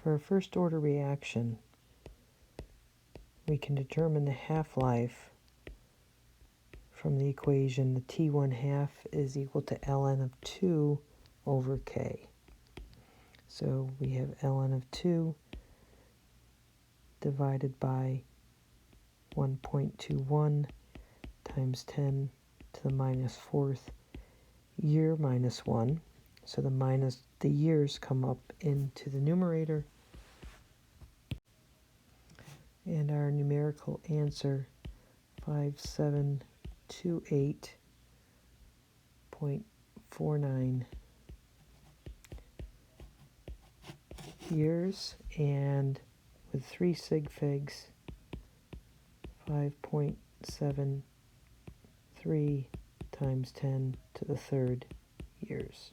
For a first order reaction, we can determine the half-life from the equation. The T1 half is equal to ln of 2 over K. So we have ln of 2 divided by 1.21 times 10 to the minus 4th year minus 1. So the years come up into the numerator. And our numerical answer, 5728.49 years, and with 3 sig figs, 5.73 times 10 to the 3rd years.